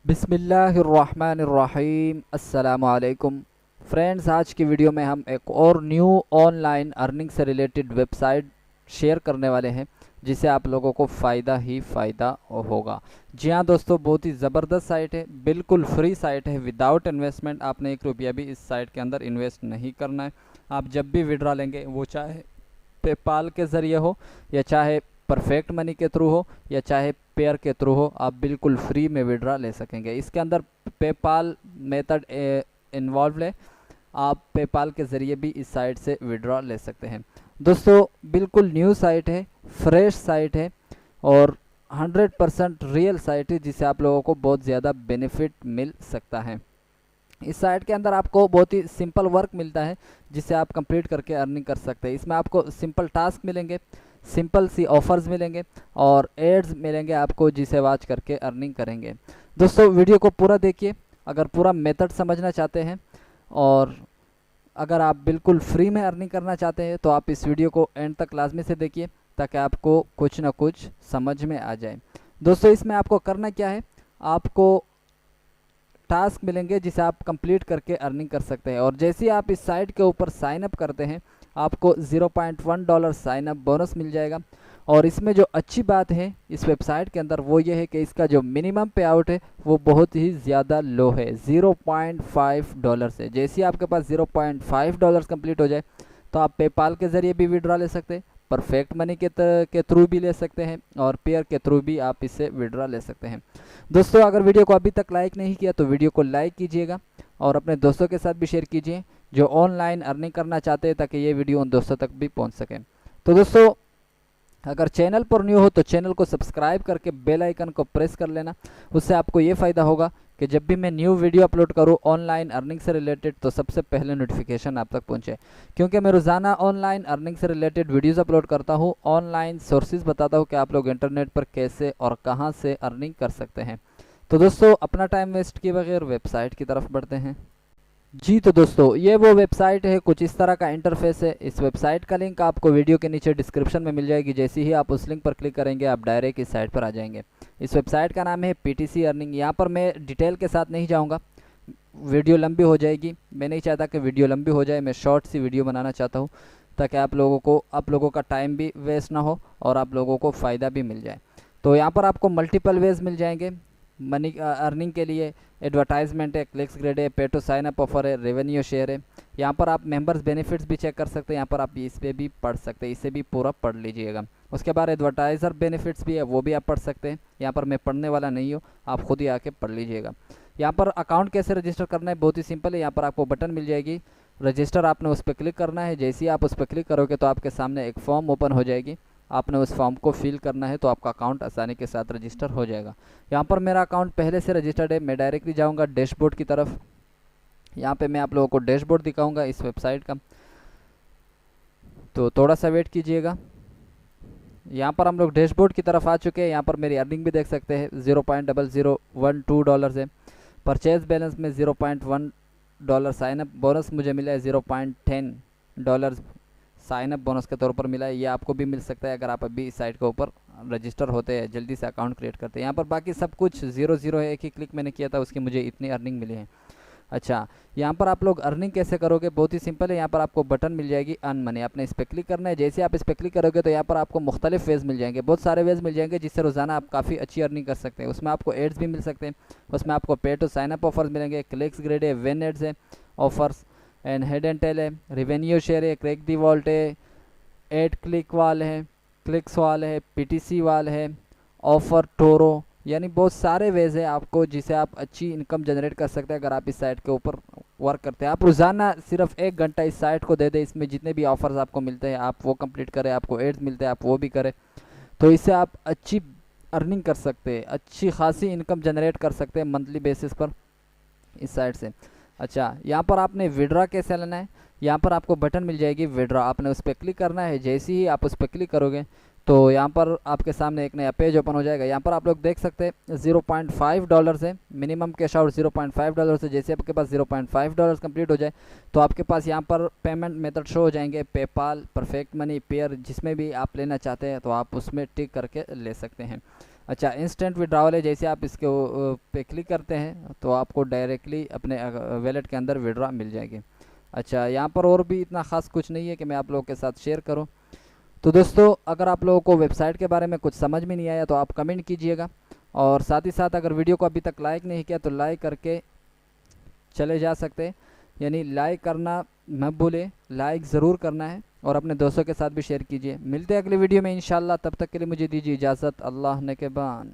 बिस्मिल्लाहिर्रहमानिर्रहीम अस्सलामुअलैकुम फ्रेंड्स। आज की वीडियो में हम एक और न्यू ऑनलाइन अर्निंग से रिलेटेड वेबसाइट शेयर करने वाले हैं जिससे आप लोगों को फ़ायदा ही फ़ायदा होगा। जी हाँ दोस्तों, बहुत ही ज़बरदस्त साइट है, बिल्कुल फ्री साइट है, विदाउट इन्वेस्टमेंट। आपने एक रुपया भी इस साइट के अंदर इन्वेस्ट नहीं करना है। आप जब भी विड्रा लेंगे, वो चाहे पेपाल के ज़रिए हो या चाहे परफेक्ट मनी के थ्रू हो या चाहे पेयर के थ्रू हो, आप बिल्कुल फ्री में विड्रा ले सकेंगे। इसके अंदर पेपाल मेथड इन्वॉल्व है। आप पेपाल के ज़रिए भी इस साइट से विड्रा ले सकते हैं। दोस्तों, बिल्कुल न्यू साइट है, फ्रेश साइट है और 100% रियल साइट है जिससे आप लोगों को बहुत ज़्यादा बेनिफिट मिल सकता है। इस साइट के अंदर आपको बहुत ही सिंपल वर्क मिलता है जिससे आप कंप्लीट करके अर्निंग कर सकते हैं। इसमें आपको सिंपल टास्क मिलेंगे, सिंपल सी ऑफर्स मिलेंगे और एड्स मिलेंगे आपको जिसे वॉच करके अर्निंग करेंगे। दोस्तों, वीडियो को पूरा देखिए अगर पूरा मेथड समझना चाहते हैं, और अगर आप बिल्कुल फ्री में अर्निंग करना चाहते हैं तो आप इस वीडियो को एंड तक लाजमी से देखिए ताकि आपको कुछ ना कुछ समझ में आ जाए। दोस्तों, इसमें आपको करना क्या है, आपको टास्क मिलेंगे जिसे आप कंप्लीट करके अर्निंग कर सकते हैं। और जैसे ही आप इस साइट के ऊपर साइन अप करते हैं, आपको $0.1 साइन अप बोनस मिल जाएगा। और इसमें जो अच्छी बात है इस वेबसाइट के अंदर वो ये है कि इसका जो मिनिमम पे आउट है वो बहुत ही ज़्यादा लो है, $0.5 है। जैसे ही आपके पास $0.5 कंप्लीट हो जाए तो आप पेपाल के ज़रिए भी विड्रा ले सकते हैं, परफेक्ट मनी के थ्रू भी ले सकते हैं और पेयर के थ्रू भी आप इससे विड्रा ले सकते हैं। दोस्तों, अगर वीडियो को अभी तक लाइक नहीं किया तो वीडियो को लाइक कीजिएगा और अपने दोस्तों के साथ भी शेयर कीजिए जो ऑनलाइन अर्निंग करना चाहते हैं ताकि ये वीडियो उन दोस्तों तक भी पहुंच सके। तो दोस्तों, अगर चैनल पर न्यू हो तो चैनल को सब्सक्राइब करके बेल आइकन को प्रेस कर लेना। उससे आपको ये फ़ायदा होगा कि जब भी मैं न्यू वीडियो अपलोड करूँ ऑनलाइन अर्निंग से रिलेटेड तो सबसे पहले नोटिफिकेशन आप तक पहुँचे, क्योंकि मैं रोज़ाना ऑनलाइन अर्निंग से रिलेटेड वीडियोस अपलोड करता हूँ, ऑनलाइन सोर्सेज बताता हूँ कि आप लोग इंटरनेट पर कैसे और कहाँ से अर्निंग कर सकते हैं। तो दोस्तों, अपना टाइम वेस्ट किए बगैर वेबसाइट की तरफ बढ़ते हैं। जी तो दोस्तों, ये वो वेबसाइट है, कुछ इस तरह का इंटरफेस है। इस वेबसाइट का लिंक आपको वीडियो के नीचे डिस्क्रिप्शन में मिल जाएगी। जैसे ही आप उस लिंक पर क्लिक करेंगे आप डायरेक्ट इस साइट पर आ जाएंगे। इस वेबसाइट का नाम है पीटीसी अर्निंग। यहाँ पर मैं डिटेल के साथ नहीं जाऊँगा, वीडियो लंबी हो जाएगी। मैं नहीं चाहता कि वीडियो लंबी हो जाए, मैं शॉर्ट सी वीडियो बनाना चाहता हूँ ताकि आप लोगों का टाइम भी वेस्ट ना हो और आप लोगों को फ़ायदा भी मिल जाए। तो यहाँ पर आपको मल्टीपल वेज मिल जाएंगे मनी अर्निंग के लिए। एडवर्टाइजमेंट है, क्लिक्स ग्रेड है, पे टू साइन अप ऑफर है, रेवेन्यू शेयर है। यहाँ पर आप मेंबर्स बेनिफिट्स भी चेक कर सकते हैं। यहाँ पर आप इस पर भी पढ़ सकते हैं, इसे भी पूरा पढ़ लीजिएगा। उसके बाद एडवर्टाइज़र बेनिफिट्स भी है, वो भी आप पढ़ सकते हैं। यहाँ पर मैं पढ़ने वाला नहीं हूँ, आप खुद ही आके पढ़ लीजिएगा। यहाँ पर अकाउंट कैसे रजिस्टर करना है, बहुत ही सिंपल है। यहाँ पर आपको बटन मिल जाएगी रजिस्टर, आपने उस पर क्लिक करना है। जैसे ही आप उस पर क्लिक करोगे तो आपके सामने एक फॉर्म ओपन हो जाएगी, आपने उस फॉर्म को फिल करना है तो आपका अकाउंट आसानी के साथ रजिस्टर हो जाएगा। यहाँ पर मेरा अकाउंट पहले से रजिस्टर्ड है। मैं डायरेक्टली जाऊँगा डैशबोर्ड की तरफ। यहाँ पे मैं आप लोगों को डैशबोर्ड दिखाऊंगा इस वेबसाइट का, तो थोड़ा सा वेट कीजिएगा। यहाँ पर हम लोग डैशबोर्ड की तरफ आ चुके हैं। यहाँ पर मेरी अर्निंग भी देख सकते हैं, $0.0012 है। परचेज बैलेंस में $0.1 साइन अप बोनस मुझे मिला है, $0.10 साइन अप बोनस के तौर पर मिला है। ये आपको भी मिल सकता है अगर आप अभी इस साइट के ऊपर रजिस्टर होते हैं, जल्दी से अकाउंट क्रिएट करते हैं। यहाँ पर बाकी सब कुछ 0 है, एक ही क्लिक मैंने किया था उसकी मुझे इतनी अर्निंग मिली है। अच्छा, यहाँ पर आप लोग अर्निंग कैसे करोगे, बहुत ही सिंपल है। यहाँ पर आपको बटन मिल जाएगी अर्न मनी, आपने इस पर क्लिक करना है। जैसे आप इस पर क्लिक करोगे तो यहाँ पर आपको मुख्तलिफ वेज मिल जाएंगे, बहुत सारे वेज मिल जाएंगे जिससे रोज़ाना आप काफ़ी अच्छी अर्निंग कर सकते हैं। उसमें आपको एड्स भी मिल सकते हैं, उसमें आपको pay to sign up offers मिलेंगे, क्लिक्स ग्रेड है, वेन एड्स है, offers and head and tail है, रेवेन्यू शेयर है, क्रैक दी वॉल्ट है, एड क्लिक वाल है, क्लिक्स वाल है, पीटीसी वाल है, ऑफर टोरो, यानी बहुत सारे वेज है आपको जिसे आप अच्छी इनकम जनरेट कर सकते हैं अगर आप इस साइट के ऊपर वर्क करते हैं। आप रोज़ाना सिर्फ 1 घंटा इस साइट को दे दें, इसमें जितने भी ऑफर्स आपको मिलते हैं आप वो कंप्लीट करें, आपको एड्स मिलते हैं आप वो भी करें, तो इससे आप अच्छी अर्निंग कर सकते हैं, अच्छी खासी इनकम जनरेट कर सकते हैं मंथली बेसिस पर इस साइट से। अच्छा, यहाँ पर आपने विड्रा कैसे लेना है, यहाँ पर आपको बटन मिल जाएगी विड्रा, आपने उस पर क्लिक करना है। जैसे ही आप उस पर क्लिक करोगे तो यहाँ पर आपके सामने एक नया पेज ओपन हो जाएगा। यहाँ पर आप लोग देख सकते हैं $0.5 है, मिनिमम कैश आउट $0.5 है। जैसे आपके पास $0.5 कंप्लीट हो जाए तो आपके पास यहाँ पर पेमेंट मेथड शो हो जाएंगे, पेपाल, परफेक्ट मनी, पेयर, जिसमें भी आप लेना चाहते हैं तो आप उसमें टिक करके ले सकते हैं। अच्छा, इंस्टेंट विड्रॉवल है, जैसे आप इसके पे क्लिक करते हैं तो आपको डायरेक्टली अपने वैलेट के अंदर विड्रॉ मिल जाएगी। अच्छा, यहाँ पर और भी इतना ख़ास कुछ नहीं है कि मैं आप लोगों के साथ शेयर करूँ। तो दोस्तों, अगर आप लोगों को वेबसाइट के बारे में कुछ समझ में नहीं आया तो आप कमेंट कीजिएगा, और साथ ही साथ अगर वीडियो को अभी तक लाइक नहीं किया तो लाइक करके चले जा सकते हैं। यानी लाइक करना मत भूले, लाइक ज़रूर करना है, और अपने दोस्तों के साथ भी शेयर कीजिए। मिलते हैं अगली वीडियो में इंशाल्लाह, तब तक के लिए मुझे दीजिए इजाज़त। अल्लाह ने के बान।